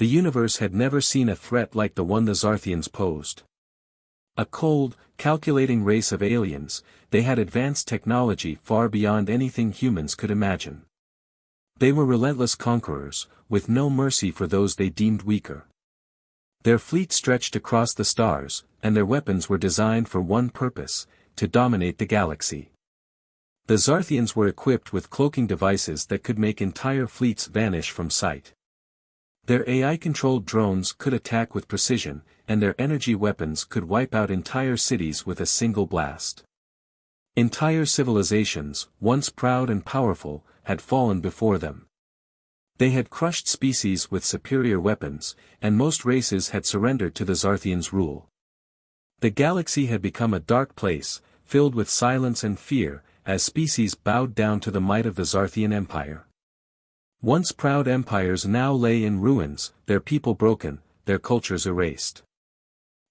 The universe had never seen a threat like the one the Zarthians posed. A cold, calculating race of aliens, they had advanced technology far beyond anything humans could imagine. They were relentless conquerors, with no mercy for those they deemed weaker. Their fleet stretched across the stars, and their weapons were designed for one purpose: to dominate the galaxy. The Zarthians were equipped with cloaking devices that could make entire fleets vanish from sight. Their AI-controlled drones could attack with precision, and their energy weapons could wipe out entire cities with a single blast. Entire civilizations, once proud and powerful, had fallen before them. They had crushed species with superior weapons, and most races had surrendered to the Zarthians' rule. The galaxy had become a dark place, filled with silence and fear, as species bowed down to the might of the Zarthian Empire. Once proud empires now lay in ruins, their people broken, their cultures erased.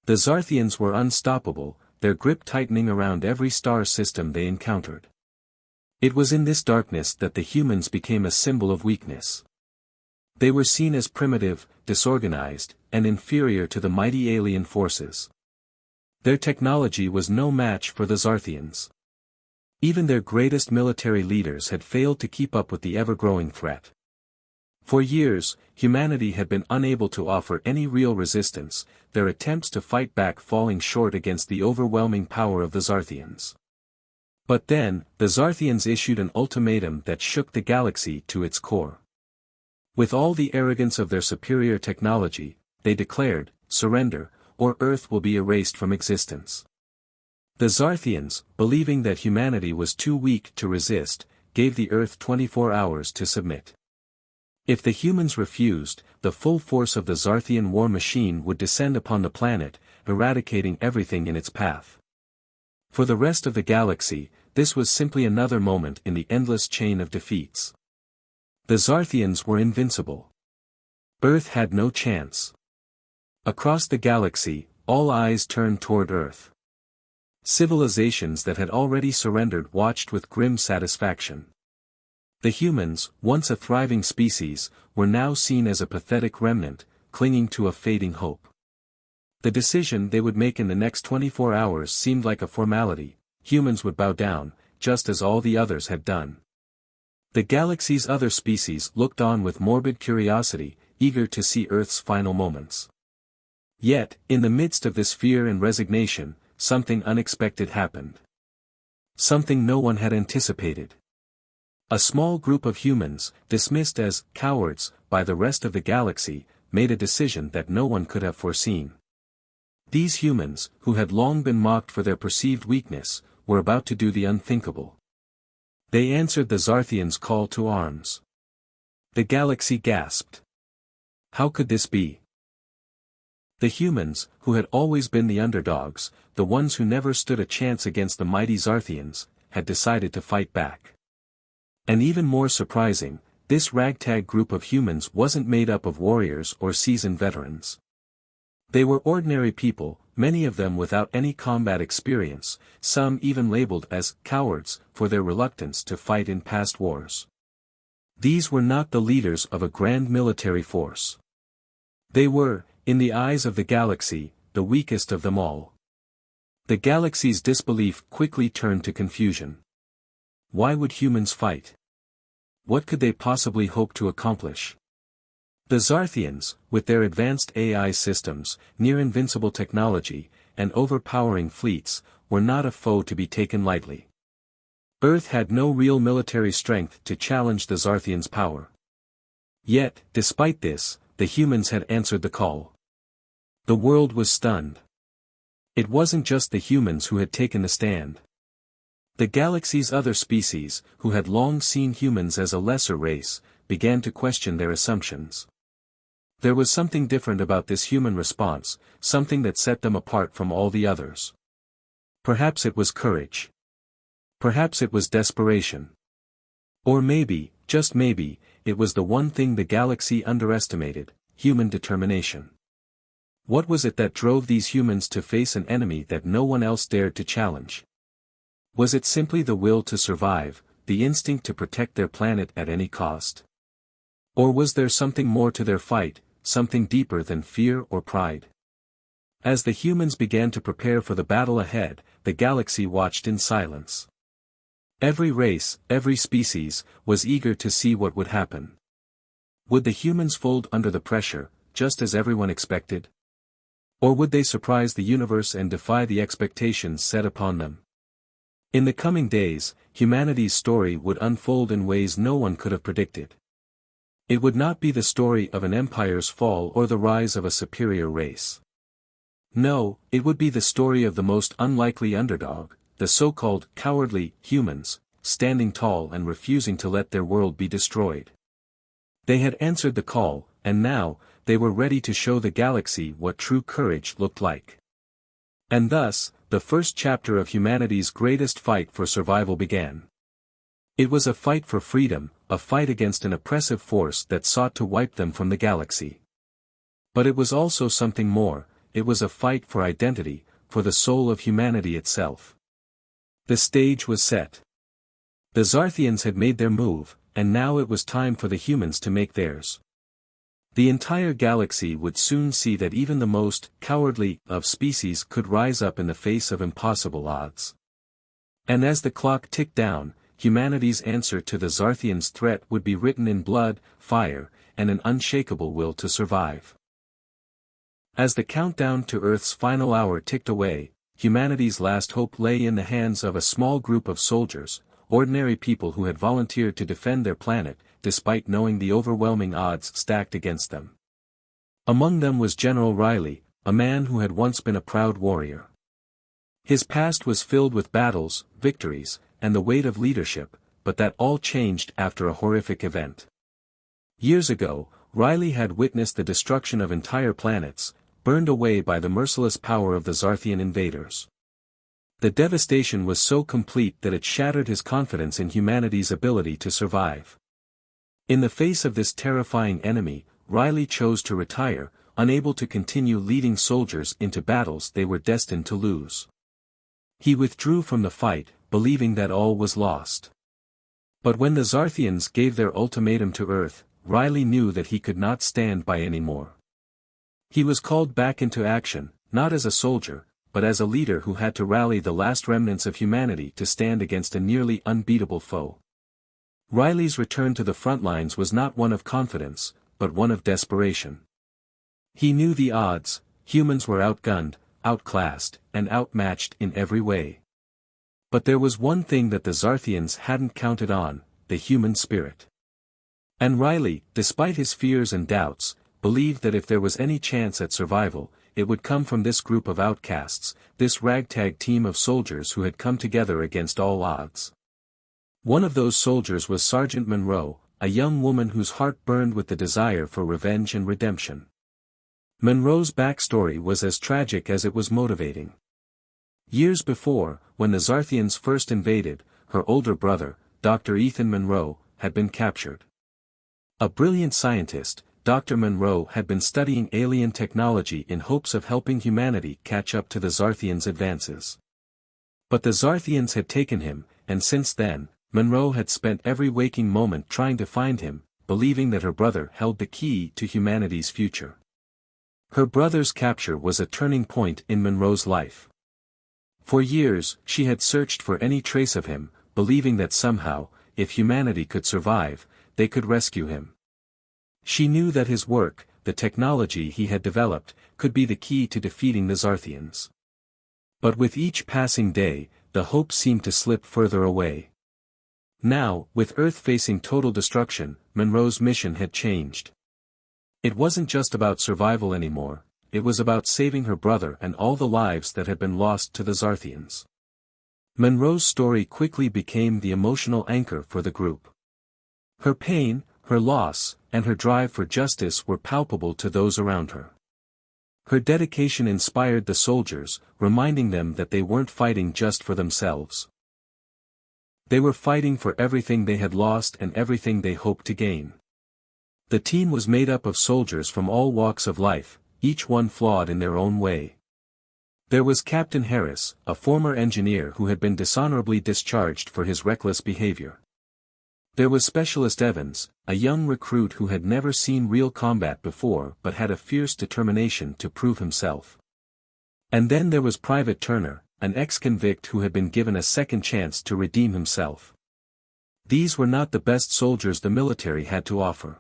The Zarthians were unstoppable, their grip tightening around every star system they encountered. It was in this darkness that the humans became a symbol of weakness. They were seen as primitive, disorganized, and inferior to the mighty alien forces. Their technology was no match for the Zarthians. Even their greatest military leaders had failed to keep up with the ever-growing threat. For years, humanity had been unable to offer any real resistance, their attempts to fight back falling short against the overwhelming power of the Zarthians. But then, the Zarthians issued an ultimatum that shook the galaxy to its core. With all the arrogance of their superior technology, they declared, "Surrender, or Earth will be erased from existence." The Zarthians, believing that humanity was too weak to resist, gave the Earth 24 hours to submit. If the humans refused, the full force of the Zarthian war machine would descend upon the planet, eradicating everything in its path. For the rest of the galaxy, this was simply another moment in the endless chain of defeats. The Zarthians were invincible. Earth had no chance. Across the galaxy, all eyes turned toward Earth. Civilizations that had already surrendered watched with grim satisfaction. The humans, once a thriving species, were now seen as a pathetic remnant, clinging to a fading hope. The decision they would make in the next 24 hours seemed like a formality: humans would bow down, just as all the others had done. The galaxy's other species looked on with morbid curiosity, eager to see Earth's final moments. Yet, in the midst of this fear and resignation, something unexpected happened. Something no one had anticipated. A small group of humans, dismissed as cowards by the rest of the galaxy, made a decision that no one could have foreseen. These humans, who had long been mocked for their perceived weakness, were about to do the unthinkable. They answered the Zarthians' call to arms. The galaxy gasped. How could this be? The humans, who had always been the underdogs, the ones who never stood a chance against the mighty Zarthians, had decided to fight back. And even more surprising, this ragtag group of humans wasn't made up of warriors or seasoned veterans. They were ordinary people, many of them without any combat experience, some even labeled as cowards for their reluctance to fight in past wars. These were not the leaders of a grand military force. They were, in the eyes of the galaxy, the weakest of them all. The galaxy's disbelief quickly turned to confusion. Why would humans fight? What could they possibly hope to accomplish? The Zarthians, with their advanced AI systems, near-invincible technology, and overpowering fleets, were not a foe to be taken lightly. Earth had no real military strength to challenge the Zarthians' power. Yet, despite this, the humans had answered the call. The world was stunned. It wasn't just the humans who had taken the stand. The galaxy's other species, who had long seen humans as a lesser race, began to question their assumptions. There was something different about this human response, something that set them apart from all the others. Perhaps it was courage. Perhaps it was desperation. Or maybe, just maybe, it was the one thing the galaxy underestimated: human determination. What was it that drove these humans to face an enemy that no one else dared to challenge? Was it simply the will to survive, the instinct to protect their planet at any cost? Or was there something more to their fight, something deeper than fear or pride. As the humans began to prepare for the battle ahead, the galaxy watched in silence. Every race, every species, was eager to see what would happen. Would the humans fold under the pressure, just as everyone expected? Or would they surprise the universe and defy the expectations set upon them? In the coming days, humanity's story would unfold in ways no one could have predicted. It would not be the story of an empire's fall or the rise of a superior race. No, it would be the story of the most unlikely underdog, the so-called cowardly humans, standing tall and refusing to let their world be destroyed. They had answered the call, and now, they were ready to show the galaxy what true courage looked like. And thus, the first chapter of humanity's greatest fight for survival began. It was a fight for freedom, a fight against an oppressive force that sought to wipe them from the galaxy. But it was also something more, it was a fight for identity, for the soul of humanity itself. The stage was set. The Zarthians had made their move, and now it was time for the humans to make theirs. The entire galaxy would soon see that even the most cowardly of species could rise up in the face of impossible odds. And as the clock ticked down, humanity's answer to the Zarthians' threat would be written in blood, fire, and an unshakable will to survive. As the countdown to Earth's final hour ticked away, humanity's last hope lay in the hands of a small group of soldiers, ordinary people who had volunteered to defend their planet, despite knowing the overwhelming odds stacked against them. Among them was General Riley, a man who had once been a proud warrior. His past was filled with battles, victories, and the weight of leadership, but that all changed after a horrific event. Years ago, Riley had witnessed the destruction of entire planets, burned away by the merciless power of the Zarthian invaders. The devastation was so complete that it shattered his confidence in humanity's ability to survive. In the face of this terrifying enemy, Riley chose to retire, unable to continue leading soldiers into battles they were destined to lose. He withdrew from the fight, believing that all was lost. But when the Zarthians gave their ultimatum to Earth, Riley knew that he could not stand by anymore. He was called back into action, not as a soldier, but as a leader who had to rally the last remnants of humanity to stand against a nearly unbeatable foe. Riley's return to the front lines was not one of confidence, but one of desperation. He knew the odds: humans were outgunned, outclassed, and outmatched in every way. But there was one thing that the Zarthians hadn't counted on: the human spirit. And Riley, despite his fears and doubts, believed that if there was any chance at survival, it would come from this group of outcasts, this ragtag team of soldiers who had come together against all odds. One of those soldiers was Sergeant Monroe, a young woman whose heart burned with the desire for revenge and redemption. Monroe's backstory was as tragic as it was motivating. Years before, when the Zarthians first invaded, her older brother, Dr. Ethan Monroe, had been captured. A brilliant scientist, Dr. Monroe had been studying alien technology in hopes of helping humanity catch up to the Zarthians' advances. But the Zarthians had taken him, and since then, Monroe had spent every waking moment trying to find him, believing that her brother held the key to humanity's future. Her brother's capture was a turning point in Monroe's life. For years, she had searched for any trace of him, believing that somehow, if humanity could survive, they could rescue him. She knew that his work, the technology he had developed, could be the key to defeating the Zarthians. But with each passing day, the hope seemed to slip further away. Now, with Earth facing total destruction, Monroe's mission had changed. It wasn't just about survival anymore, it was about saving her brother and all the lives that had been lost to the Zarthians. Monroe's story quickly became the emotional anchor for the group. Her pain, her loss, and her drive for justice were palpable to those around her. Her dedication inspired the soldiers, reminding them that they weren't fighting just for themselves. They were fighting for everything they had lost and everything they hoped to gain. The team was made up of soldiers from all walks of life, each one flawed in their own way. There was Captain Harris, a former engineer who had been dishonorably discharged for his reckless behavior. There was Specialist Evans, a young recruit who had never seen real combat before but had a fierce determination to prove himself. And then there was Private Turner, an ex-convict who had been given a second chance to redeem himself. These were not the best soldiers the military had to offer.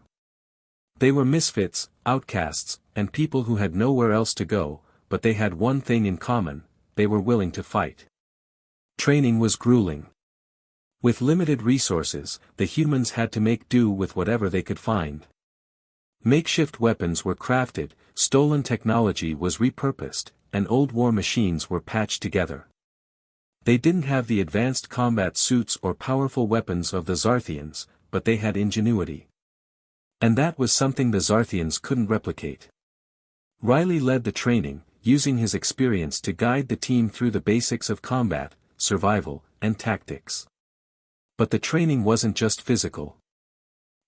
They were misfits, outcasts, and people who had nowhere else to go, but they had one thing in common: they were willing to fight. Training was grueling. With limited resources, the humans had to make do with whatever they could find. Makeshift weapons were crafted, stolen technology was repurposed, and old war machines were patched together. They didn't have the advanced combat suits or powerful weapons of the Zarthians, but they had ingenuity. And that was something the Zarthians couldn't replicate. Riley led the training, using his experience to guide the team through the basics of combat, survival, and tactics. But the training wasn't just physical.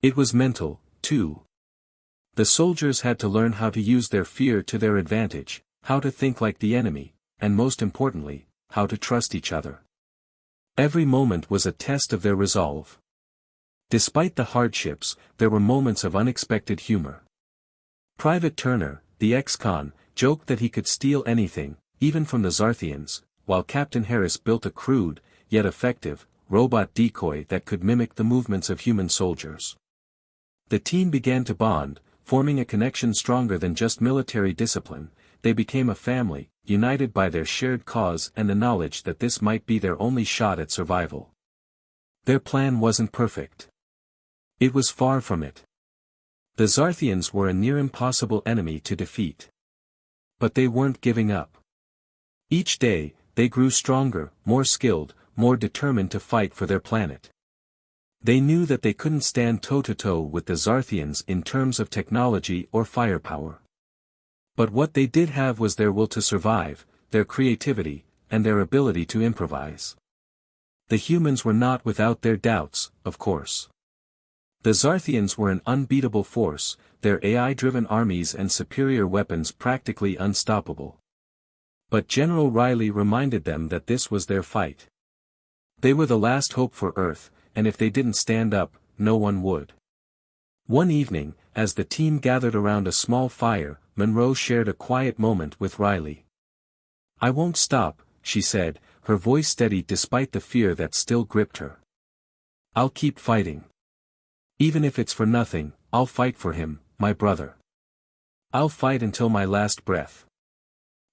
It was mental, too. The soldiers had to learn how to use their fear to their advantage, how to think like the enemy, and most importantly, how to trust each other. Every moment was a test of their resolve. Despite the hardships, there were moments of unexpected humor. Private Turner, the ex-con, joked that he could steal anything, even from the Zarthians, while Captain Harris built a crude, yet effective, robot decoy that could mimic the movements of human soldiers. The team began to bond, forming a connection stronger than just military discipline. They became a family, united by their shared cause and the knowledge that this might be their only shot at survival. Their plan wasn't perfect. It was far from it. The Zarthians were a near impossible enemy to defeat. But they weren't giving up. Each day, they grew stronger, more skilled, more determined to fight for their planet. They knew that they couldn't stand toe-to-toe with the Zarthians in terms of technology or firepower. But what they did have was their will to survive, their creativity, and their ability to improvise. The humans were not without their doubts, of course. The Zarthians were an unbeatable force, their AI-driven armies and superior weapons practically unstoppable. But General Riley reminded them that this was their fight. They were the last hope for Earth, and if they didn't stand up, no one would. One evening, as the team gathered around a small fire, Monroe shared a quiet moment with Riley. "I won't stop," she said, her voice steady despite the fear that still gripped her. "I'll keep fighting. Even if it's for nothing, I'll fight for him, my brother. I'll fight until my last breath."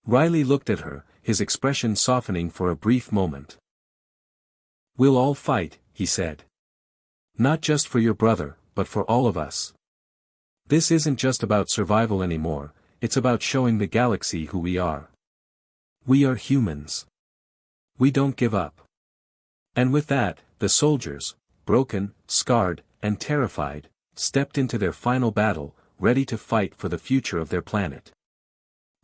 Riley looked at her, his expression softening for a brief moment. "We'll all fight," he said. "Not just for your brother, but for all of us. This isn't just about survival anymore, it's about showing the galaxy who we are. We are humans. We don't give up." And with that, the soldiers, broken, scarred, and terrified, stepped into their final battle, ready to fight for the future of their planet.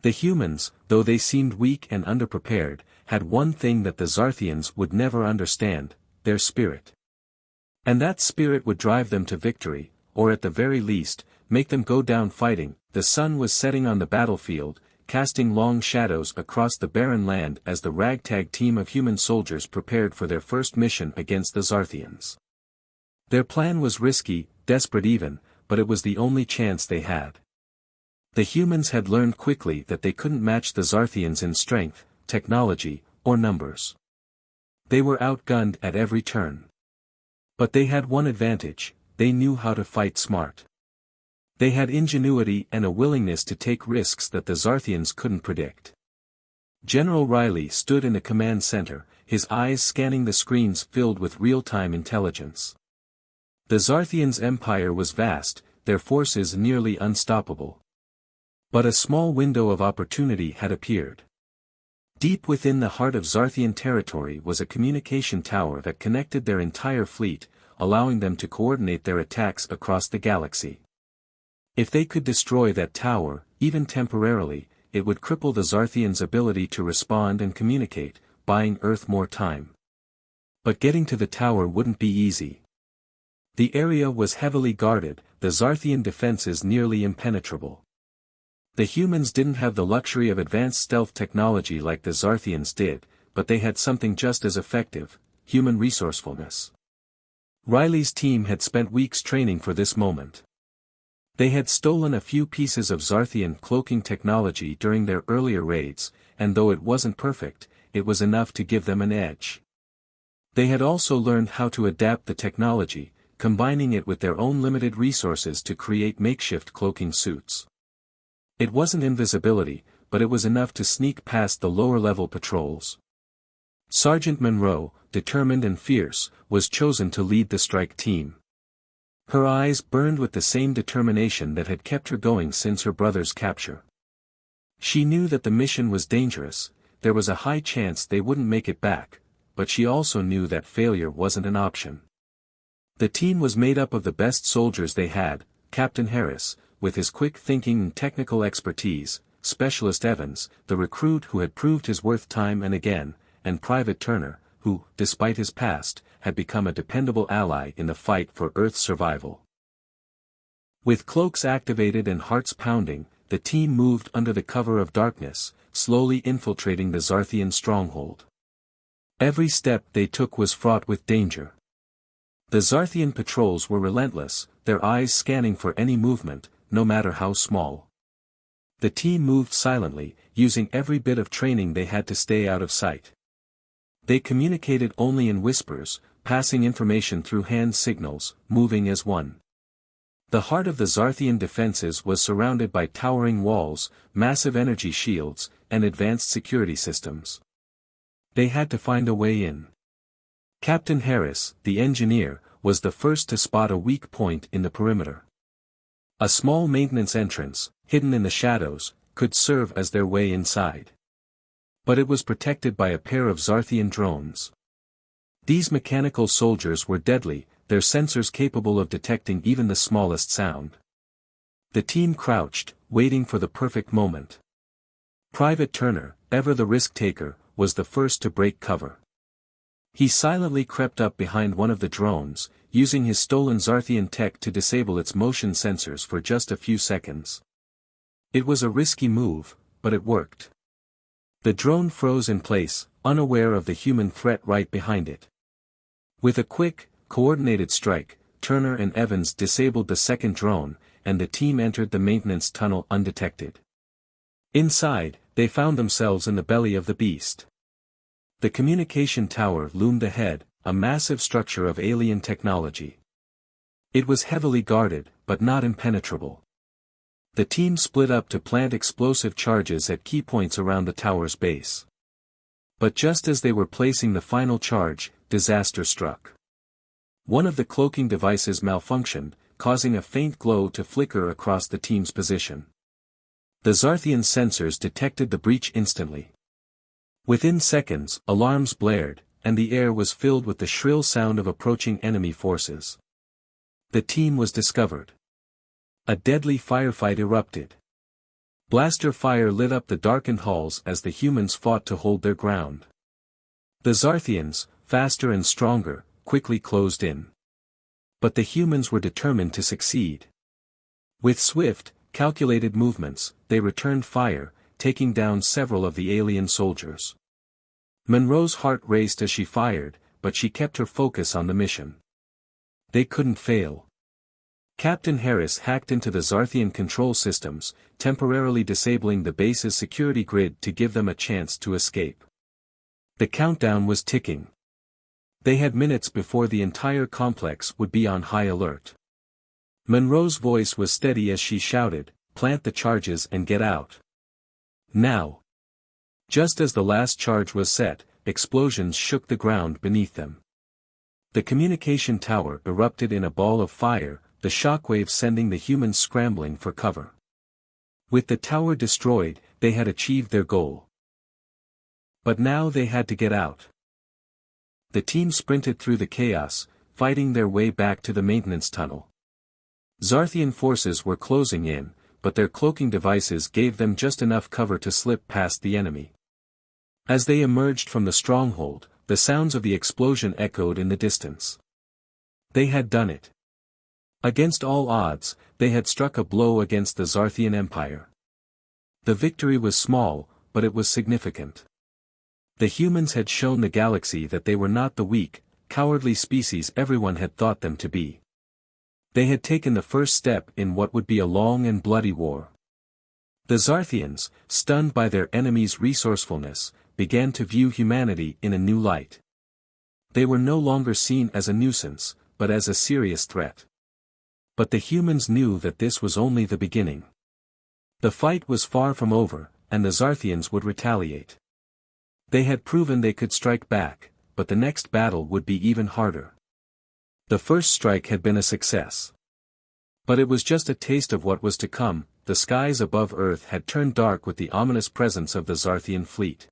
The humans, though they seemed weak and underprepared, had one thing that the Zarthians would never understand: their spirit. And that spirit would drive them to victory, or at the very least, make them go down fighting. The sun was setting on the battlefield, casting long shadows across the barren land as the ragtag team of human soldiers prepared for their first mission against the Zarthians. Their plan was risky, desperate even, but it was the only chance they had. The humans had learned quickly that they couldn't match the Zarthians in strength, technology, or numbers. They were outgunned at every turn. But they had one advantage: they knew how to fight smart. They had ingenuity and a willingness to take risks that the Zarthians couldn't predict. General Riley stood in the command center, his eyes scanning the screens filled with real-time intelligence. The Zarthians' empire was vast, their forces nearly unstoppable. But a small window of opportunity had appeared. Deep within the heart of Zarthian territory was a communication tower that connected their entire fleet, allowing them to coordinate their attacks across the galaxy. If they could destroy that tower, even temporarily, it would cripple the Zarthians' ability to respond and communicate, buying Earth more time. But getting to the tower wouldn't be easy. The area was heavily guarded, the Zarthian defenses nearly impenetrable. The humans didn't have the luxury of advanced stealth technology like the Zarthians did, but they had something just as effective: human resourcefulness. Riley's team had spent weeks training for this moment. They had stolen a few pieces of Zarthian cloaking technology during their earlier raids, and though it wasn't perfect, it was enough to give them an edge. They had also learned how to adapt the technology, combining it with their own limited resources to create makeshift cloaking suits. It wasn't invisibility, but it was enough to sneak past the lower-level patrols. Sergeant Monroe, determined and fierce, was chosen to lead the strike team. Her eyes burned with the same determination that had kept her going since her brother's capture. She knew that the mission was dangerous, there was a high chance they wouldn't make it back, but she also knew that failure wasn't an option. The team was made up of the best soldiers they had: Captain Harris, with his quick thinking and technical expertise, Specialist Evans, the recruit who had proved his worth time and again, and Private Turner, who, despite his past, had become a dependable ally in the fight for Earth's survival. With cloaks activated and hearts pounding, the team moved under the cover of darkness, slowly infiltrating the Zarthian stronghold. Every step they took was fraught with danger. The Zarthian patrols were relentless, their eyes scanning for any movement, no matter how small. The team moved silently, using every bit of training they had to stay out of sight. They communicated only in whispers, passing information through hand signals, moving as one. The heart of the Zarthian defenses was surrounded by towering walls, massive energy shields, and advanced security systems. They had to find a way in. Captain Harris, the engineer, was the first to spot a weak point in the perimeter. A small maintenance entrance, hidden in the shadows, could serve as their way inside. But it was protected by a pair of Zarthian drones. These mechanical soldiers were deadly, their sensors capable of detecting even the smallest sound. The team crouched, waiting for the perfect moment. Private Turner, ever the risk-taker, was the first to break cover. He silently crept up behind one of the drones, using his stolen Zarthian tech to disable its motion sensors for just a few seconds. It was a risky move, but it worked. The drone froze in place, unaware of the human threat right behind it. With a quick, coordinated strike, Turner and Evans disabled the second drone, and the team entered the maintenance tunnel undetected. Inside, they found themselves in the belly of the beast. The communication tower loomed ahead, a massive structure of alien technology. It was heavily guarded, but not impenetrable. The team split up to plant explosive charges at key points around the tower's base. But just as they were placing the final charge, disaster struck. One of the cloaking devices malfunctioned, causing a faint glow to flicker across the team's position. The Zarthian sensors detected the breach instantly. Within seconds, alarms blared, and the air was filled with the shrill sound of approaching enemy forces. The team was discovered. A deadly firefight erupted. Blaster fire lit up the darkened halls as the humans fought to hold their ground. The Zarthians, faster and stronger, quickly closed in. But the humans were determined to succeed. With swift, calculated movements, they returned fire, taking down several of the alien soldiers. Monroe's heart raced as she fired, but she kept her focus on the mission. They couldn't fail. Captain Harris hacked into the Zarthian control systems, temporarily disabling the base's security grid to give them a chance to escape. The countdown was ticking. They had minutes before the entire complex would be on high alert. Monroe's voice was steady as she shouted, "Plant the charges and get out. Now." Just as the last charge was set, explosions shook the ground beneath them. The communication tower erupted in a ball of fire, the shockwaves sending the humans scrambling for cover. With the tower destroyed, they had achieved their goal. But now they had to get out. The team sprinted through the chaos, fighting their way back to the maintenance tunnel. Zarthian forces were closing in, but their cloaking devices gave them just enough cover to slip past the enemy. As they emerged from the stronghold, the sounds of the explosion echoed in the distance. They had done it. Against all odds, they had struck a blow against the Zarthian Empire. The victory was small, but it was significant. The humans had shown the galaxy that they were not the weak, cowardly species everyone had thought them to be. They had taken the first step in what would be a long and bloody war. The Zarthians, stunned by their enemies' resourcefulness, began to view humanity in a new light. They were no longer seen as a nuisance, but as a serious threat. But the humans knew that this was only the beginning. The fight was far from over, and the Zarthians would retaliate. They had proven they could strike back, but the next battle would be even harder. The first strike had been a success. But it was just a taste of what was to come. The skies above Earth had turned dark with the ominous presence of the Zarthian fleet.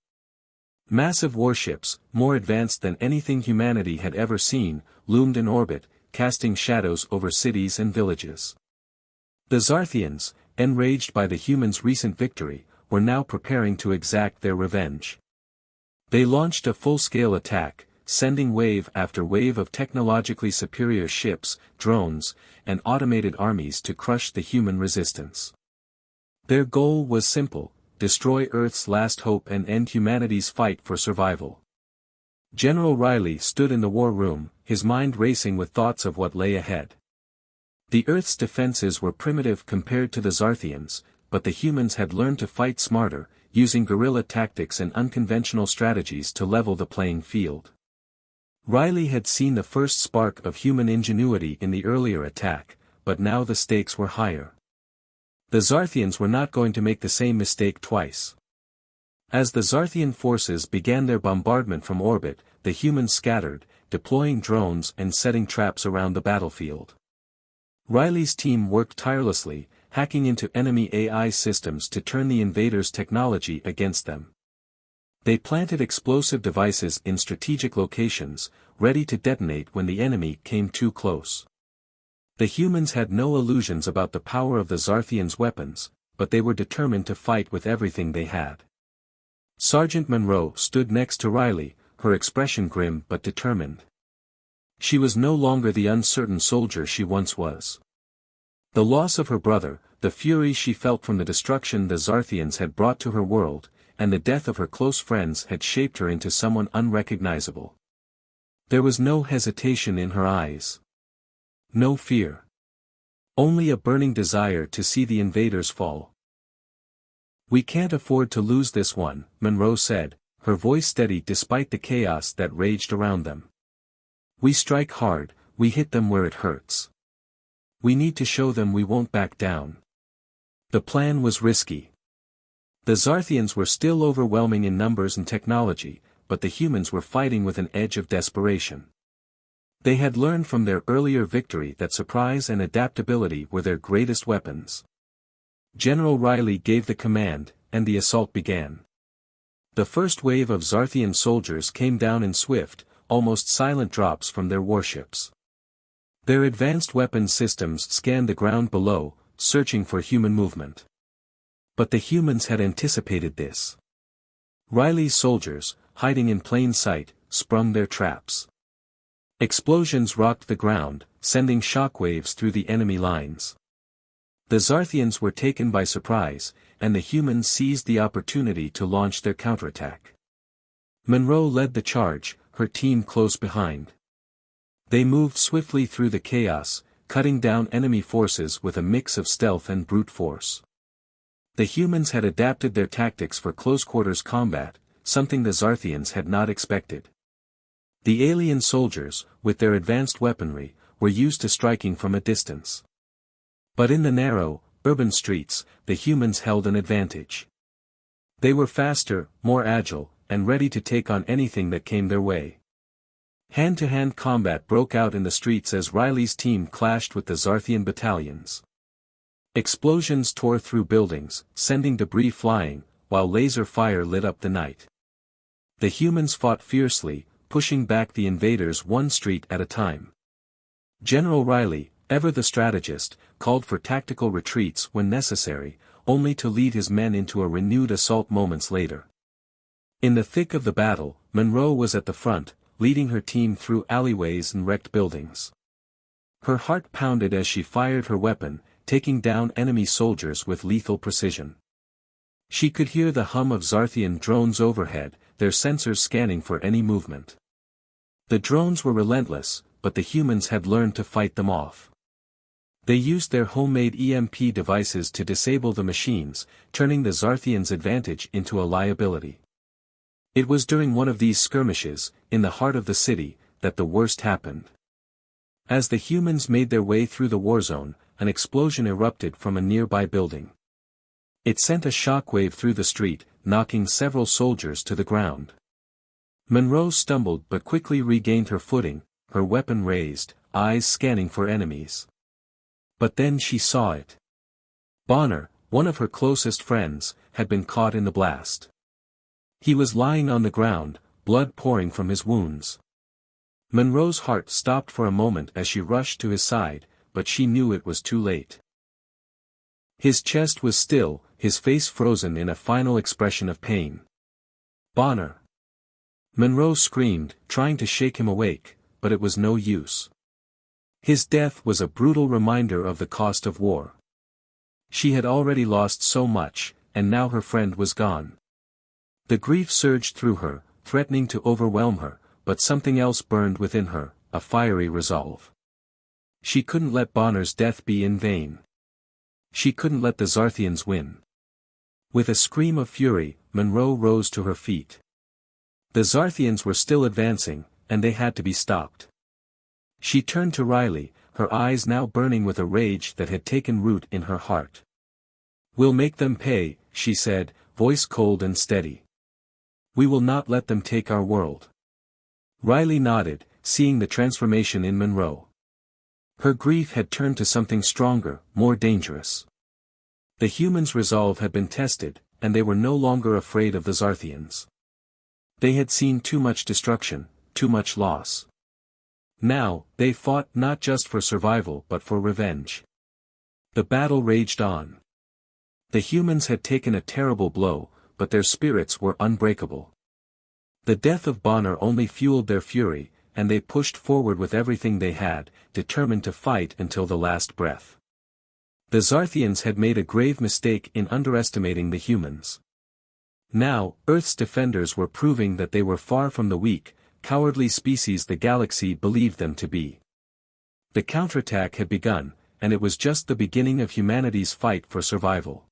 Massive warships, more advanced than anything humanity had ever seen, loomed in orbit, casting shadows over cities and villages. The Zarthians, enraged by the humans' recent victory, were now preparing to exact their revenge. They launched a full-scale attack, sending wave after wave of technologically superior ships, drones, and automated armies to crush the human resistance. Their goal was simple: destroy Earth's last hope and end humanity's fight for survival. General Riley stood in the war room, his mind racing with thoughts of what lay ahead. The Earth's defenses were primitive compared to the Zarthians, but the humans had learned to fight smarter, using guerrilla tactics and unconventional strategies to level the playing field. Riley had seen the first spark of human ingenuity in the earlier attack, but now the stakes were higher. The Zarthians were not going to make the same mistake twice. As the Zarthian forces began their bombardment from orbit, the humans scattered, deploying drones and setting traps around the battlefield. Riley's team worked tirelessly, hacking into enemy AI systems to turn the invaders' technology against them. They planted explosive devices in strategic locations, ready to detonate when the enemy came too close. The humans had no illusions about the power of the Zarthians' weapons, but they were determined to fight with everything they had. Sergeant Monroe stood next to Riley, her expression grim but determined. She was no longer the uncertain soldier she once was. The loss of her brother, the fury she felt from the destruction the Zarthians had brought to her world, and the death of her close friends had shaped her into someone unrecognizable. There was no hesitation in her eyes. No fear. Only a burning desire to see the invaders fall. "We can't afford to lose this one," Monroe said, her voice steady despite the chaos that raged around them. "We strike hard, we hit them where it hurts. We need to show them we won't back down." The plan was risky. The Zarthians were still overwhelming in numbers and technology, but the humans were fighting with an edge of desperation. They had learned from their earlier victory that surprise and adaptability were their greatest weapons. General Riley gave the command, and the assault began. The first wave of Zarthian soldiers came down in swift, almost silent drops from their warships. Their advanced weapons systems scanned the ground below, searching for human movement. But the humans had anticipated this. Riley's soldiers, hiding in plain sight, sprung their traps. Explosions rocked the ground, sending shockwaves through the enemy lines. The Zarthians were taken by surprise, and the humans seized the opportunity to launch their counterattack. Monroe led the charge, her team close behind. They moved swiftly through the chaos, cutting down enemy forces with a mix of stealth and brute force. The humans had adapted their tactics for close-quarters combat, something the Zarthians had not expected. The alien soldiers, with their advanced weaponry, were used to striking from a distance. But in the narrow, urban streets, the humans held an advantage. They were faster, more agile, and ready to take on anything that came their way. Hand-to-hand combat broke out in the streets as Riley's team clashed with the Zarthian battalions. Explosions tore through buildings, sending debris flying, while laser fire lit up the night. The humans fought fiercely, pushing back the invaders one street at a time. General Riley, ever the strategist, called for tactical retreats when necessary, only to lead his men into a renewed assault moments later. In the thick of the battle, Monroe was at the front, leading her team through alleyways and wrecked buildings. Her heart pounded as she fired her weapon, taking down enemy soldiers with lethal precision. She could hear the hum of Zarthian drones overhead, their sensors scanning for any movement. The drones were relentless, but the humans had learned to fight them off. They used their homemade EMP devices to disable the machines, turning the Zarthians' advantage into a liability. It was during one of these skirmishes, in the heart of the city, that the worst happened. As the humans made their way through the war zone, an explosion erupted from a nearby building. It sent a shockwave through the street, knocking several soldiers to the ground. Monroe stumbled but quickly regained her footing, her weapon raised, eyes scanning for enemies. But then she saw it. Bonner, one of her closest friends, had been caught in the blast. He was lying on the ground, blood pouring from his wounds. Monroe's heart stopped for a moment as she rushed to his side, but she knew it was too late. His chest was still, his face frozen in a final expression of pain. "Bonner!" Monroe screamed, trying to shake him awake, but it was no use. His death was a brutal reminder of the cost of war. She had already lost so much, and now her friend was gone. The grief surged through her, threatening to overwhelm her, but something else burned within her, a fiery resolve. She couldn't let Bonner's death be in vain. She couldn't let the Zarthians win. With a scream of fury, Monroe rose to her feet. The Zarthians were still advancing, and they had to be stopped. She turned to Riley, her eyes now burning with a rage that had taken root in her heart. "We'll make them pay," she said, voice cold and steady. "We will not let them take our world." Riley nodded, seeing the transformation in Monroe. Her grief had turned to something stronger, more dangerous. The humans' resolve had been tested, and they were no longer afraid of the Zarthians. They had seen too much destruction, too much loss. Now, they fought not just for survival but for revenge. The battle raged on. The humans had taken a terrible blow, but their spirits were unbreakable. The death of Bonner only fueled their fury, and they pushed forward with everything they had, determined to fight until the last breath. The Zarthians had made a grave mistake in underestimating the humans. Now, Earth's defenders were proving that they were far from the weak, cowardly species the galaxy believed them to be. The counterattack had begun, and it was just the beginning of humanity's fight for survival.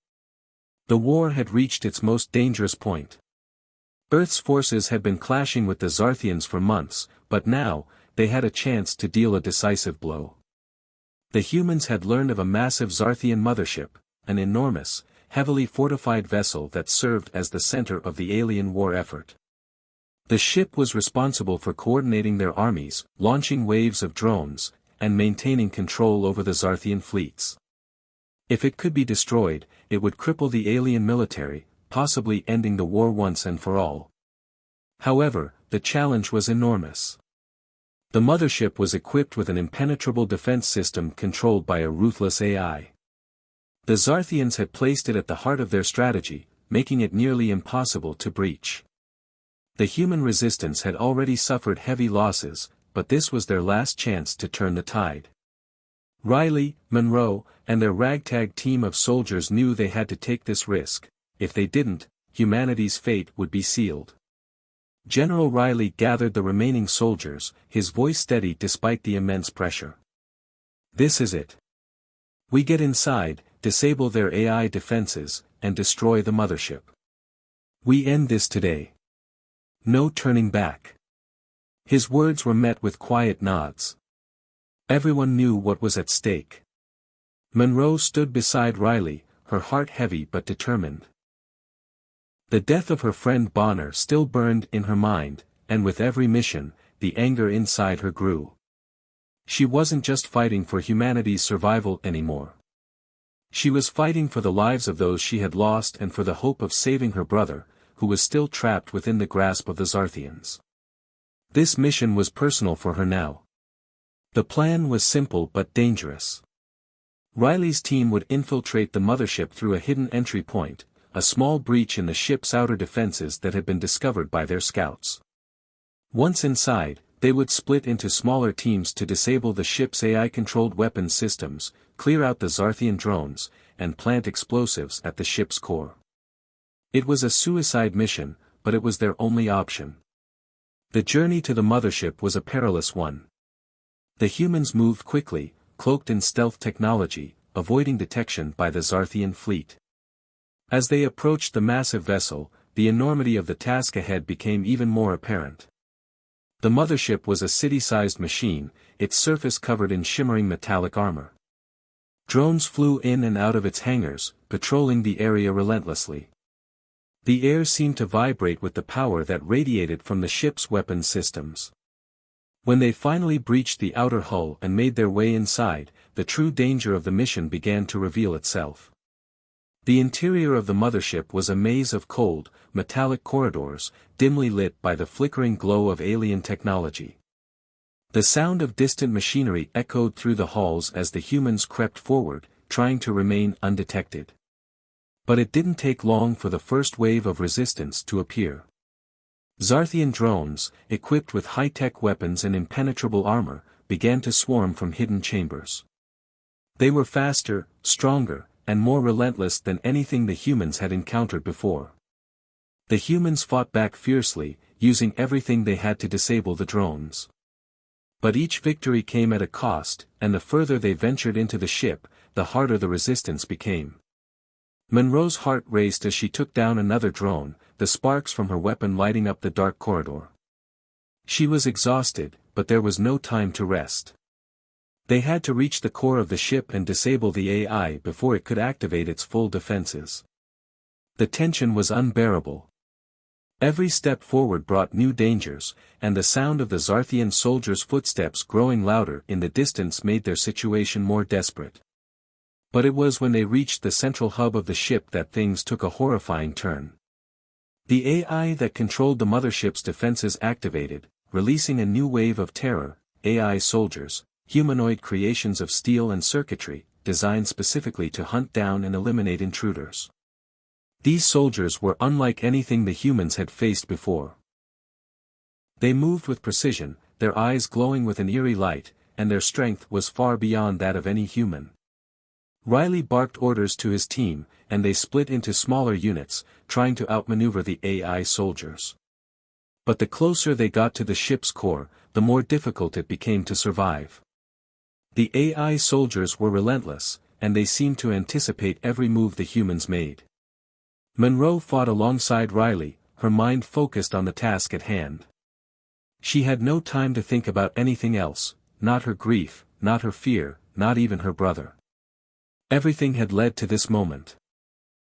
The war had reached its most dangerous point. Earth's forces had been clashing with the Zarthians for months, but now, they had a chance to deal a decisive blow. The humans had learned of a massive Zarthian mothership, an enormous, heavily fortified vessel that served as the center of the alien war effort. The ship was responsible for coordinating their armies, launching waves of drones, and maintaining control over the Zarthian fleets. If it could be destroyed, it would cripple the alien military, possibly ending the war once and for all. However, the challenge was enormous. The mothership was equipped with an impenetrable defense system controlled by a ruthless AI. The Zarthians had placed it at the heart of their strategy, making it nearly impossible to breach. The human resistance had already suffered heavy losses, but this was their last chance to turn the tide. Riley, Monroe, and their ragtag team of soldiers knew they had to take this risk. If they didn't, humanity's fate would be sealed. General Riley gathered the remaining soldiers, his voice steady despite the immense pressure. "This is it. We get inside, disable their AI defenses, and destroy the mothership. We end this today. No turning back." His words were met with quiet nods. Everyone knew what was at stake. Monroe stood beside Riley, her heart heavy but determined. The death of her friend Bonner still burned in her mind, and with every mission, the anger inside her grew. She wasn't just fighting for humanity's survival anymore. She was fighting for the lives of those she had lost and for the hope of saving her brother, who was still trapped within the grasp of the Zarthians. This mission was personal for her now. The plan was simple but dangerous. Riley's team would infiltrate the mothership through a hidden entry point, a small breach in the ship's outer defenses that had been discovered by their scouts. Once inside, they would split into smaller teams to disable the ship's AI-controlled weapons systems, clear out the Zarthian drones, and plant explosives at the ship's core. It was a suicide mission, but it was their only option. The journey to the mothership was a perilous one. The humans moved quickly, cloaked in stealth technology, avoiding detection by the Zarthian fleet. As they approached the massive vessel, the enormity of the task ahead became even more apparent. The mothership was a city-sized machine, its surface covered in shimmering metallic armor. Drones flew in and out of its hangars, patrolling the area relentlessly. The air seemed to vibrate with the power that radiated from the ship's weapons systems. When they finally breached the outer hull and made their way inside, the true danger of the mission began to reveal itself. The interior of the mothership was a maze of cold, metallic corridors, dimly lit by the flickering glow of alien technology. The sound of distant machinery echoed through the halls as the humans crept forward, trying to remain undetected. But it didn't take long for the first wave of resistance to appear. Zarthian drones, equipped with high-tech weapons and impenetrable armor, began to swarm from hidden chambers. They were faster, stronger, and more relentless than anything the humans had encountered before. The humans fought back fiercely, using everything they had to disable the drones. But each victory came at a cost, and the further they ventured into the ship, the harder the resistance became. Monroe's heart raced as she took down another drone, the sparks from her weapon lighting up the dark corridor. She was exhausted, but there was no time to rest. They had to reach the core of the ship and disable the AI before it could activate its full defenses. The tension was unbearable. Every step forward brought new dangers, and the sound of the Zarthian soldiers' footsteps growing louder in the distance made their situation more desperate. But it was when they reached the central hub of the ship that things took a horrifying turn. The AI that controlled the mothership's defenses activated, releasing a new wave of terror. AI soldiers, humanoid creations of steel and circuitry, designed specifically to hunt down and eliminate intruders. These soldiers were unlike anything the humans had faced before. They moved with precision, their eyes glowing with an eerie light, and their strength was far beyond that of any human. Riley barked orders to his team, and they split into smaller units, trying to outmaneuver the AI soldiers. But the closer they got to the ship's core, the more difficult it became to survive. The AI soldiers were relentless, and they seemed to anticipate every move the humans made. Monroe fought alongside Riley, her mind focused on the task at hand. She had no time to think about anything else, not her grief, not her fear, not even her brother. Everything had led to this moment.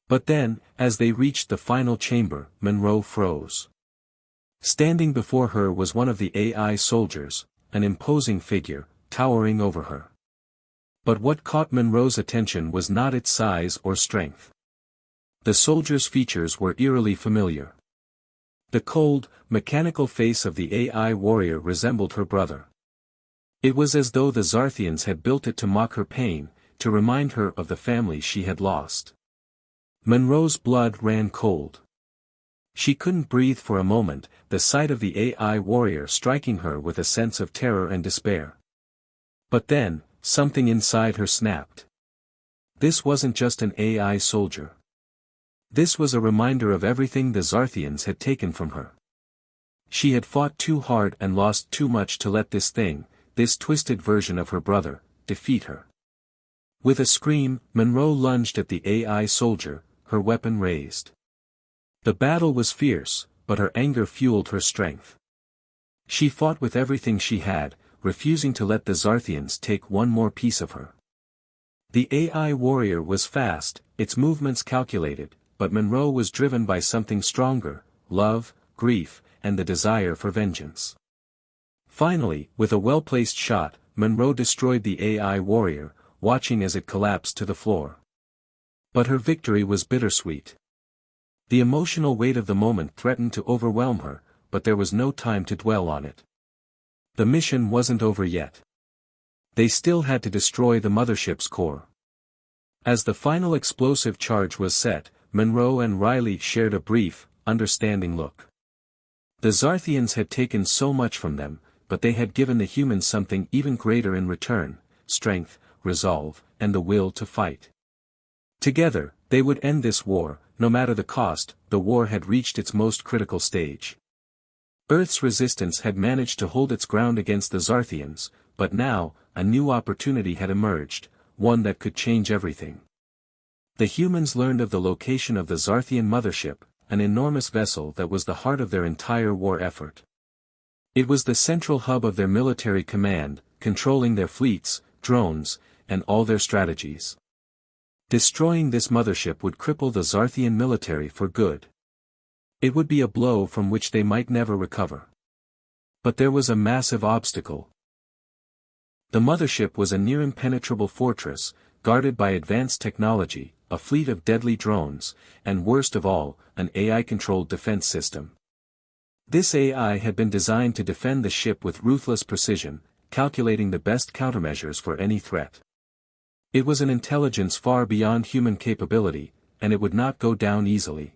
But then, as they reached the final chamber, Monroe froze. Standing before her was one of the AI soldiers, an imposing figure, towering over her. But what caught Monroe's attention was not its size or strength. The soldier's features were eerily familiar. The cold, mechanical face of the AI warrior resembled her brother. It was as though the Zarthians had built it to mock her pain, to remind her of the family she had lost. Monroe's blood ran cold. She couldn't breathe for a moment, the sight of the AI warrior striking her with a sense of terror and despair. But then, something inside her snapped. This wasn't just an AI soldier. This was a reminder of everything the Zarthians had taken from her. She had fought too hard and lost too much to let this thing, this twisted version of her brother, defeat her. With a scream, Monroe lunged at the AI soldier, her weapon raised. The battle was fierce, but her anger fueled her strength. She fought with everything she had, refusing to let the Zarthians take one more piece of her. The AI warrior was fast, its movements calculated, but Monroe was driven by something stronger, love, grief, and the desire for vengeance. Finally, with a well-placed shot, Monroe destroyed the AI warrior, watching as it collapsed to the floor. But her victory was bittersweet. The emotional weight of the moment threatened to overwhelm her, but there was no time to dwell on it. The mission wasn't over yet. They still had to destroy the mothership's core. As the final explosive charge was set, Monroe and Riley shared a brief, understanding look. The Zarthians had taken so much from them, but they had given the humans something even greater in return: strength, resolve, and the will to fight. Together, they would end this war, no matter the cost. The war had reached its most critical stage. Earth's resistance had managed to hold its ground against the Zarthians, but now, a new opportunity had emerged, one that could change everything. The humans learned of the location of the Zarthian mothership, an enormous vessel that was the heart of their entire war effort. It was the central hub of their military command, controlling their fleets, drones, and all their strategies. Destroying this mothership would cripple the Zarthian military for good. It would be a blow from which they might never recover. But there was a massive obstacle. The mothership was a near-impenetrable fortress, guarded by advanced technology, a fleet of deadly drones, and worst of all, an AI-controlled defense system. This AI had been designed to defend the ship with ruthless precision, calculating the best countermeasures for any threat. It was an intelligence far beyond human capability, and it would not go down easily.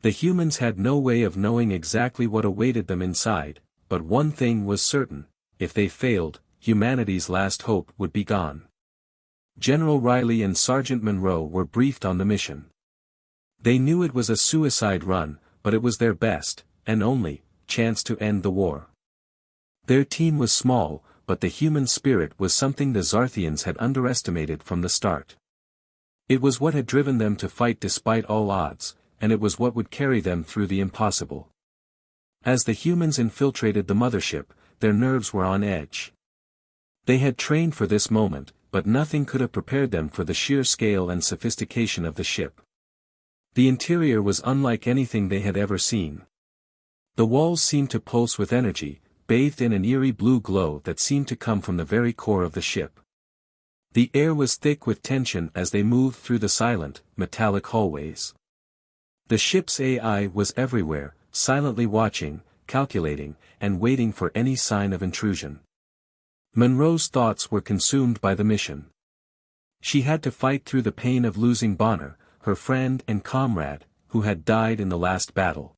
The humans had no way of knowing exactly what awaited them inside, but one thing was certain: if they failed, humanity's last hope would be gone. General Riley and Sergeant Monroe were briefed on the mission. They knew it was a suicide run, but it was their best, and only, chance to end the war. Their team was small, but the human spirit was something the Zarthians had underestimated from the start. It was what had driven them to fight despite all odds, and it was what would carry them through the impossible. As the humans infiltrated the mothership, their nerves were on edge. They had trained for this moment, but nothing could have prepared them for the sheer scale and sophistication of the ship. The interior was unlike anything they had ever seen. The walls seemed to pulse with energy, bathed in an eerie blue glow that seemed to come from the very core of the ship. The air was thick with tension as they moved through the silent, metallic hallways. The ship's AI was everywhere, silently watching, calculating, and waiting for any sign of intrusion. Monroe's thoughts were consumed by the mission. She had to fight through the pain of losing Bonner, her friend and comrade, who had died in the last battle.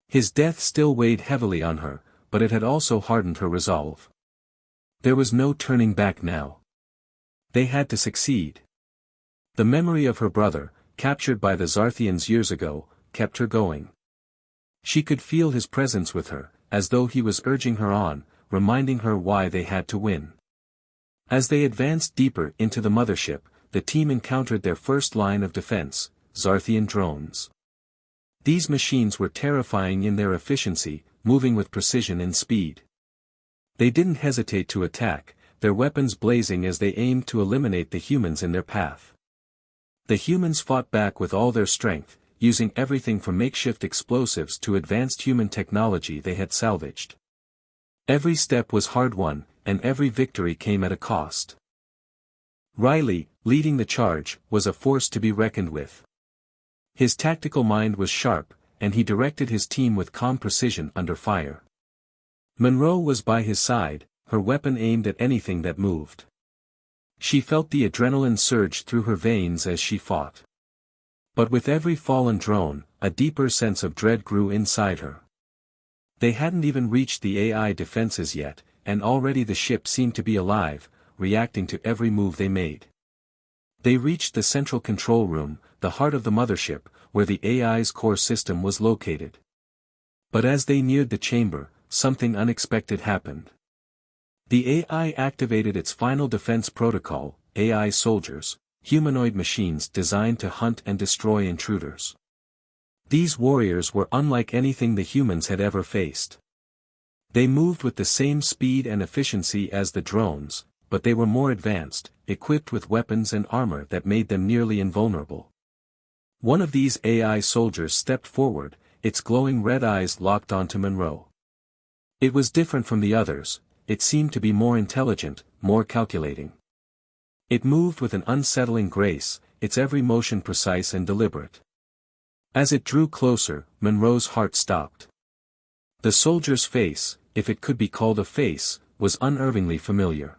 His death still weighed heavily on her, but it had also hardened her resolve. There was no turning back now. They had to succeed. The memory of her brother, captured by the Zarthians years ago, kept her going. She could feel his presence with her, as though he was urging her on, reminding her why they had to win. As they advanced deeper into the mothership, the team encountered their first line of defense, Zarthian drones. These machines were terrifying in their efficiency, moving with precision and speed. They didn't hesitate to attack, their weapons blazing as they aimed to eliminate the humans in their path. The humans fought back with all their strength, using everything from makeshift explosives to advanced human technology they had salvaged. Every step was hard-won, and every victory came at a cost. Riley, leading the charge, was a force to be reckoned with. His tactical mind was sharp, and he directed his team with calm precision under fire. Monroe was by his side, her weapon aimed at anything that moved. She felt the adrenaline surge through her veins as she fought. But with every fallen drone, a deeper sense of dread grew inside her. They hadn't even reached the AI defenses yet, and already the ship seemed to be alive, reacting to every move they made. They reached the central control room, the heart of the mothership, where the AI's core system was located. But as they neared the chamber, something unexpected happened. The AI activated its final defense protocol, AI soldiers, humanoid machines designed to hunt and destroy intruders. These warriors were unlike anything the humans had ever faced. They moved with the same speed and efficiency as the drones, but they were more advanced, equipped with weapons and armor that made them nearly invulnerable. One of these AI soldiers stepped forward, its glowing red eyes locked onto Monroe. It was different from the others, it seemed to be more intelligent, more calculating. It moved with an unsettling grace, its every motion precise and deliberate. As it drew closer, Monroe's heart stopped. The soldier's face, if it could be called a face, was unnervingly familiar.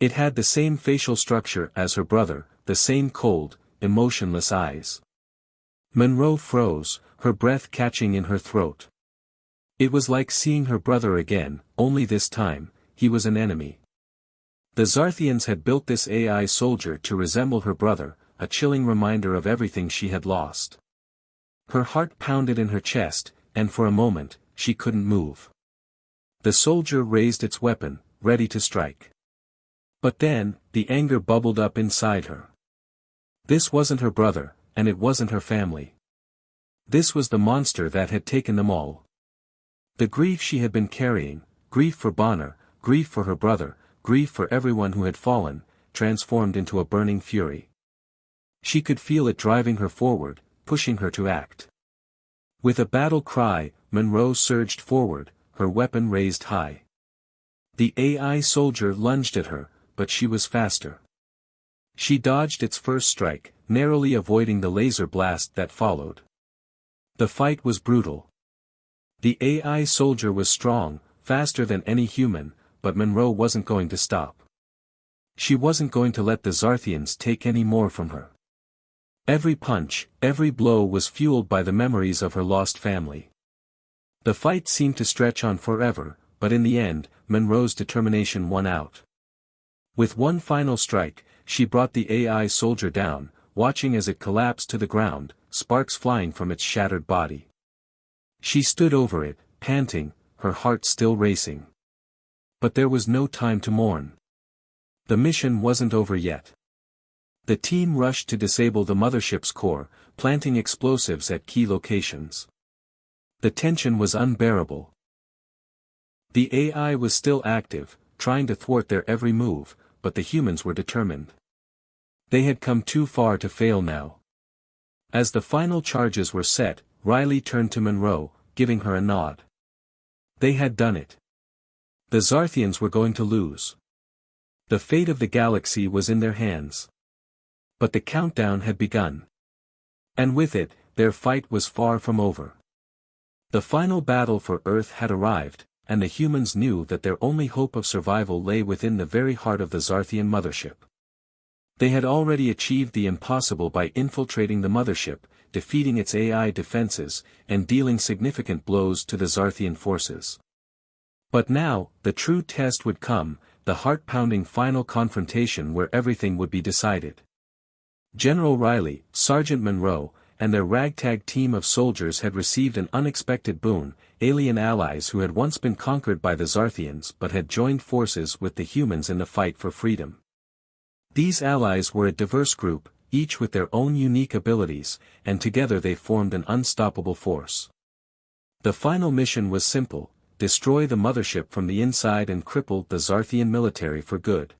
It had the same facial structure as her brother, the same cold, emotionless eyes. Monroe froze, her breath catching in her throat. It was like seeing her brother again, only this time, he was an enemy. The Zarthians had built this AI soldier to resemble her brother, a chilling reminder of everything she had lost. Her heart pounded in her chest, and for a moment, she couldn't move. The soldier raised its weapon, ready to strike. But then, the anger bubbled up inside her. This wasn't her brother, and it wasn't her family. This was the monster that had taken them all. The grief she had been carrying, grief for Bonner, grief for her brother, grief for everyone who had fallen, transformed into a burning fury. She could feel it driving her forward, pushing her to act. With a battle cry, Monroe surged forward, her weapon raised high. The AI soldier lunged at her, but she was faster. She dodged its first strike, narrowly avoiding the laser blast that followed. The fight was brutal. The AI soldier was strong, faster than any human, but Monroe wasn't going to stop. She wasn't going to let the Zarthians take any more from her. Every punch, every blow was fueled by the memories of her lost family. The fight seemed to stretch on forever, but in the end, Monroe's determination won out. With one final strike, she brought the AI soldier down, watching as it collapsed to the ground, sparks flying from its shattered body. She stood over it, panting, her heart still racing. But there was no time to mourn. The mission wasn't over yet. The team rushed to disable the mothership's core, planting explosives at key locations. The tension was unbearable. The AI was still active, trying to thwart their every move, but the humans were determined. They had come too far to fail now. As the final charges were set, Riley turned to Monroe, giving her a nod. They had done it. The Zarthians were going to lose. The fate of the galaxy was in their hands. But the countdown had begun. And with it, their fight was far from over. The final battle for Earth had arrived, and the humans knew that their only hope of survival lay within the very heart of the Zarthian mothership. They had already achieved the impossible by infiltrating the mothership, defeating its AI defenses, and dealing significant blows to the Zarthian forces. But now, the true test would come, the heart-pounding final confrontation where everything would be decided. General Riley, Sergeant Monroe, and their ragtag team of soldiers had received an unexpected boon, alien allies who had once been conquered by the Zarthians but had joined forces with the humans in the fight for freedom. These allies were a diverse group, each with their own unique abilities, and together they formed an unstoppable force. The final mission was simple: destroy the mothership from the inside and cripple the Zarthian military for good.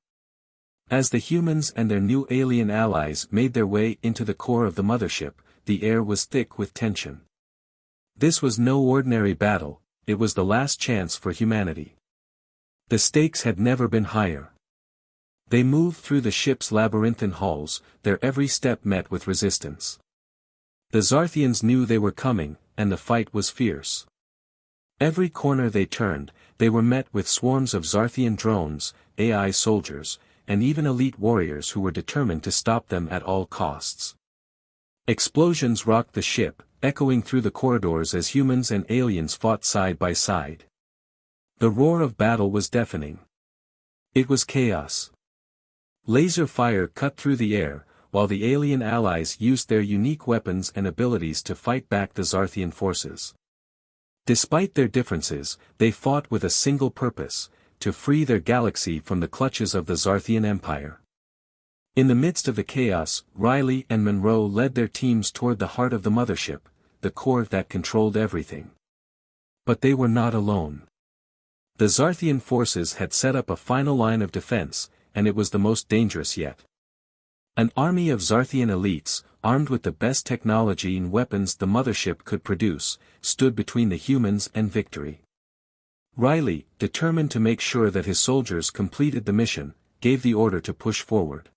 As the humans and their new alien allies made their way into the core of the mothership, the air was thick with tension. This was no ordinary battle, it was the last chance for humanity. The stakes had never been higher. They moved through the ship's labyrinthine halls, their every step met with resistance. The Zarthians knew they were coming, and the fight was fierce. Every corner they turned, they were met with swarms of Zarthian drones, AI soldiers, and even elite warriors who were determined to stop them at all costs. Explosions rocked the ship, echoing through the corridors as humans and aliens fought side by side. The roar of battle was deafening. It was chaos. Laser fire cut through the air, while the alien allies used their unique weapons and abilities to fight back the Zarthian forces. Despite their differences, they fought with a single purpose: to free their galaxy from the clutches of the Zarthian Empire. In the midst of the chaos, Riley and Monroe led their teams toward the heart of the mothership, the core that controlled everything. But they were not alone. The Zarthian forces had set up a final line of defense, and it was the most dangerous yet. An army of Zarthian elites, armed with the best technology and weapons the mothership could produce, stood between the humans and victory. Riley, determined to make sure that his soldiers completed the mission, gave the order to push forward.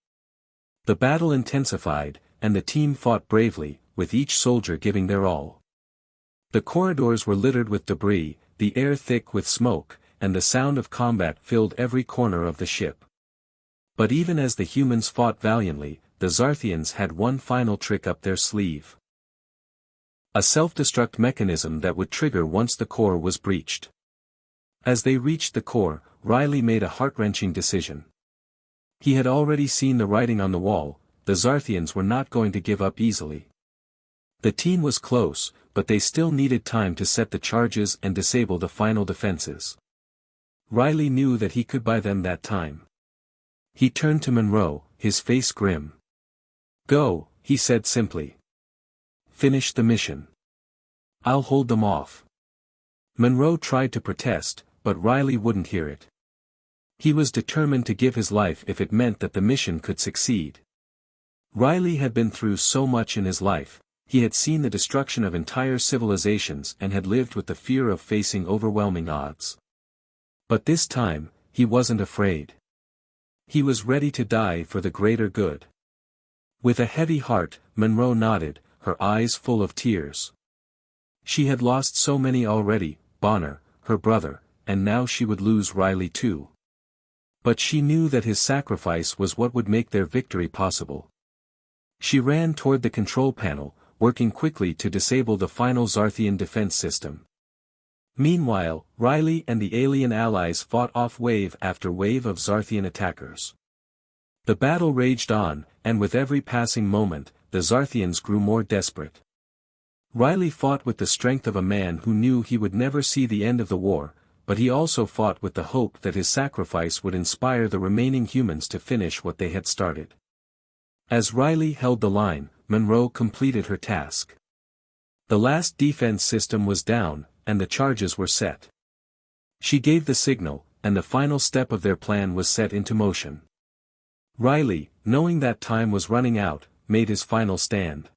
The battle intensified, and the team fought bravely, with each soldier giving their all. The corridors were littered with debris, the air thick with smoke, and the sound of combat filled every corner of the ship. But even as the humans fought valiantly, the Zarthians had one final trick up their sleeve. A self-destruct mechanism that would trigger once the core was breached. As they reached the core, Riley made a heart-wrenching decision. He had already seen the writing on the wall: the Zarthians were not going to give up easily. The team was close, but they still needed time to set the charges and disable the final defenses. Riley knew that he could buy them that time. He turned to Monroe, his face grim. "Go," he said simply. "Finish the mission. I'll hold them off." Monroe tried to protest, but Riley wouldn't hear it. He was determined to give his life if it meant that the mission could succeed. Riley had been through so much in his life. He had seen the destruction of entire civilizations and had lived with the fear of facing overwhelming odds. But this time, he wasn't afraid. He was ready to die for the greater good. With a heavy heart, Monroe nodded, her eyes full of tears. She had lost so many already, Bonner, her brother, and now she would lose Riley too. But she knew that his sacrifice was what would make their victory possible. She ran toward the control panel, working quickly to disable the final Zarthian defense system. Meanwhile, Riley and the alien allies fought off wave after wave of Zarthian attackers. The battle raged on, and with every passing moment, the Zarthians grew more desperate. Riley fought with the strength of a man who knew he would never see the end of the war, but he also fought with the hope that his sacrifice would inspire the remaining humans to finish what they had started. As Riley held the line, Monroe completed her task. The last defense system was down, and the charges were set. She gave the signal, and the final step of their plan was set into motion. Riley, knowing that time was running out, made his final stand.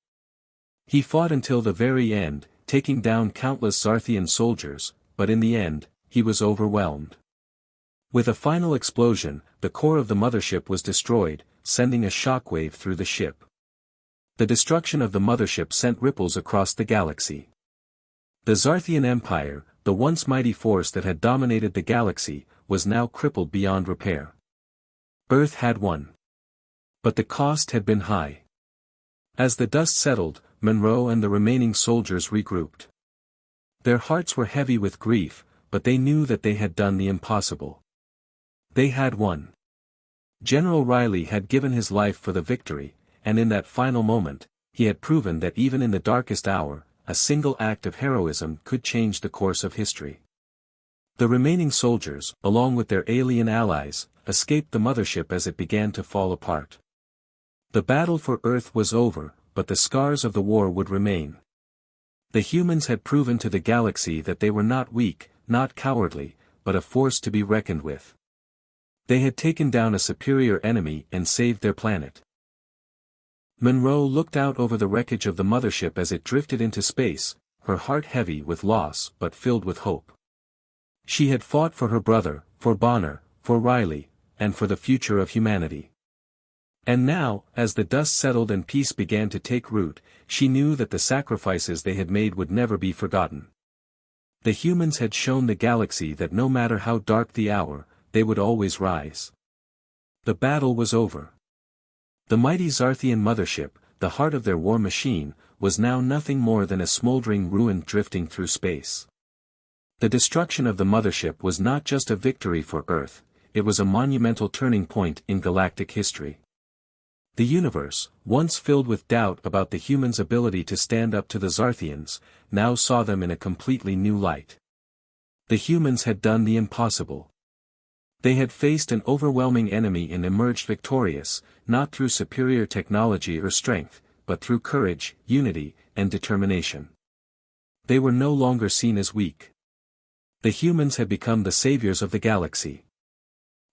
He fought until the very end, taking down countless Zarthian soldiers, but in the end, he was overwhelmed. With a final explosion, the core of the mothership was destroyed, sending a shockwave through the ship. The destruction of the mothership sent ripples across the galaxy. The Zarthian Empire, the once mighty force that had dominated the galaxy, was now crippled beyond repair. Earth had won. But the cost had been high. As the dust settled, Monroe and the remaining soldiers regrouped. Their hearts were heavy with grief, but they knew that they had done the impossible. They had won. General Riley had given his life for the victory, and in that final moment, he had proven that even in the darkest hour, a single act of heroism could change the course of history. The remaining soldiers, along with their alien allies, escaped the mothership as it began to fall apart. The battle for Earth was over, but the scars of the war would remain. The humans had proven to the galaxy that they were not weak, not cowardly, but a force to be reckoned with. They had taken down a superior enemy and saved their planet. Monroe looked out over the wreckage of the mothership as it drifted into space, her heart heavy with loss but filled with hope. She had fought for her brother, for Bonner, for Riley, and for the future of humanity. And now, as the dust settled and peace began to take root, she knew that the sacrifices they had made would never be forgotten. The humans had shown the galaxy that no matter how dark the hour, they would always rise. The battle was over. The mighty Zarthian mothership, the heart of their war machine, was now nothing more than a smoldering ruin drifting through space. The destruction of the mothership was not just a victory for Earth, it was a monumental turning point in galactic history. The universe, once filled with doubt about the humans' ability to stand up to the Zarthians, now saw them in a completely new light. The humans had done the impossible. They had faced an overwhelming enemy and emerged victorious, not through superior technology or strength, but through courage, unity, and determination. They were no longer seen as weak. The humans had become the saviors of the galaxy.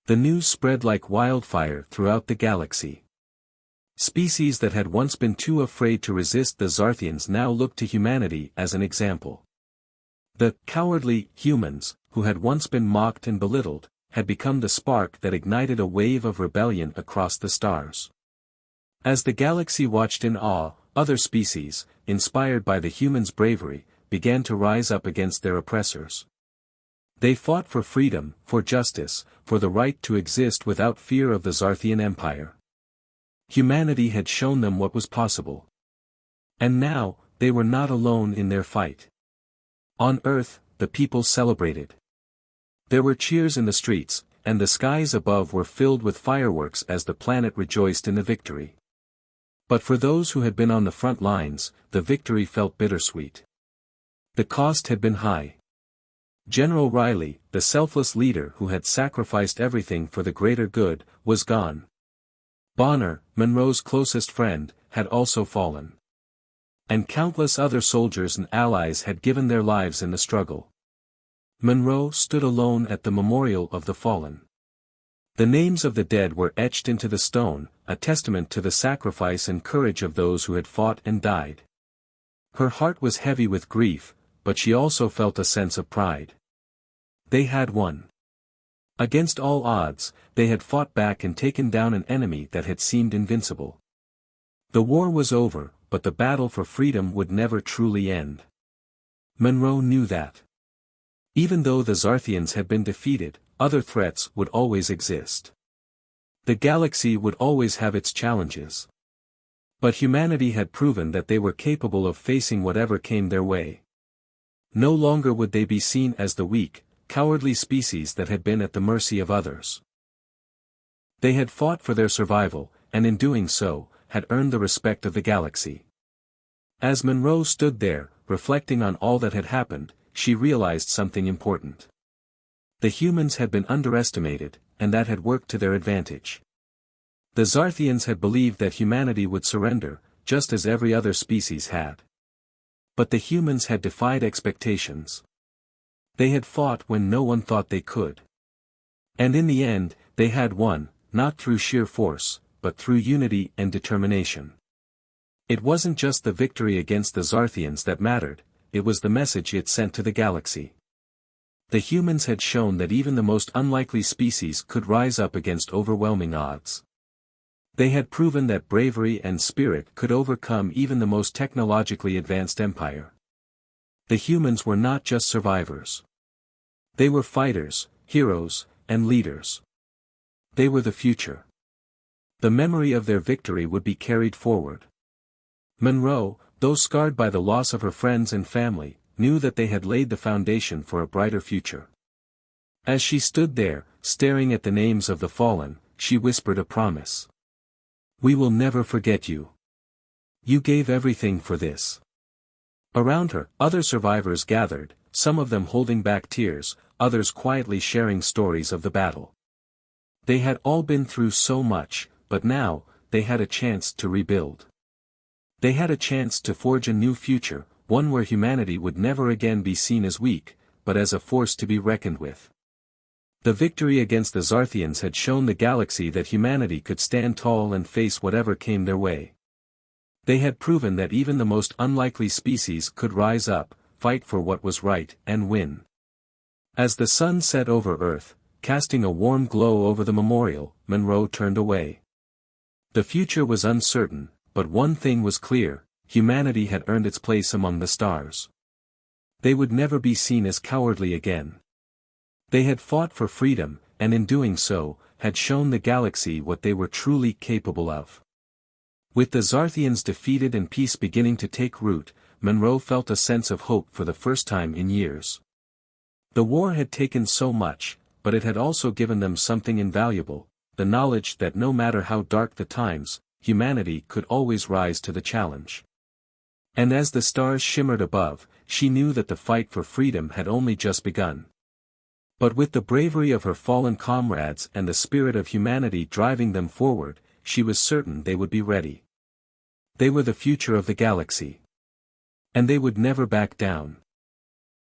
The news spread like wildfire throughout the galaxy. Species that had once been too afraid to resist the Zarthians now looked to humanity as an example. The cowardly humans, who had once been mocked and belittled, had become the spark that ignited a wave of rebellion across the stars. As the galaxy watched in awe, other species, inspired by the humans' bravery, began to rise up against their oppressors. They fought for freedom, for justice, for the right to exist without fear of the Zarthian Empire. Humanity had shown them what was possible. And now, they were not alone in their fight. On Earth, the people celebrated. There were cheers in the streets, and the skies above were filled with fireworks as the planet rejoiced in the victory. But for those who had been on the front lines, the victory felt bittersweet. The cost had been high. General Riley, the selfless leader who had sacrificed everything for the greater good, was gone. Bonner, Monroe's closest friend, had also fallen. And countless other soldiers and allies had given their lives in the struggle. Monroe stood alone at the memorial of the fallen. The names of the dead were etched into the stone, a testament to the sacrifice and courage of those who had fought and died. Her heart was heavy with grief, but she also felt a sense of pride. They had won. Against all odds, they had fought back and taken down an enemy that had seemed invincible. The war was over, but the battle for freedom would never truly end. Monroe knew that. Even though the Zarthians had been defeated, other threats would always exist. The galaxy would always have its challenges. But humanity had proven that they were capable of facing whatever came their way. No longer would they be seen as the weak, cowardly species that had been at the mercy of others. They had fought for their survival, and in doing so, had earned the respect of the galaxy. As Monroe stood there, reflecting on all that had happened, she realized something important. The humans had been underestimated, and that had worked to their advantage. The Zarthians had believed that humanity would surrender, just as every other species had. But the humans had defied expectations. They had fought when no one thought they could. And in the end, they had won, not through sheer force, but through unity and determination. It wasn't just the victory against the Zarthians that mattered, it was the message it sent to the galaxy. The humans had shown that even the most unlikely species could rise up against overwhelming odds. They had proven that bravery and spirit could overcome even the most technologically advanced empire. The humans were not just survivors. They were fighters, heroes, and leaders. They were the future. The memory of their victory would be carried forward. Monroe, though scarred by the loss of her friends and family, knew that they had laid the foundation for a brighter future. As she stood there, staring at the names of the fallen, she whispered a promise. "We will never forget you. You gave everything for this." Around her, other survivors gathered, some of them holding back tears, others quietly sharing stories of the battle. They had all been through so much, but now, they had a chance to rebuild. They had a chance to forge a new future, one where humanity would never again be seen as weak, but as a force to be reckoned with. The victory against the Zarthians had shown the galaxy that humanity could stand tall and face whatever came their way. They had proven that even the most unlikely species could rise up, fight for what was right, and win. As the sun set over Earth, casting a warm glow over the memorial, Monroe turned away. The future was uncertain, but one thing was clear: humanity had earned its place among the stars. They would never be seen as cowardly again. They had fought for freedom, and in doing so, had shown the galaxy what they were truly capable of. With the Zarthians defeated and peace beginning to take root, Monroe felt a sense of hope for the first time in years. The war had taken so much, but it had also given them something invaluable: the knowledge that no matter how dark the times, humanity could always rise to the challenge. And as the stars shimmered above, she knew that the fight for freedom had only just begun. But with the bravery of her fallen comrades and the spirit of humanity driving them forward, she was certain they would be ready. They were the future of the galaxy. And they would never back down.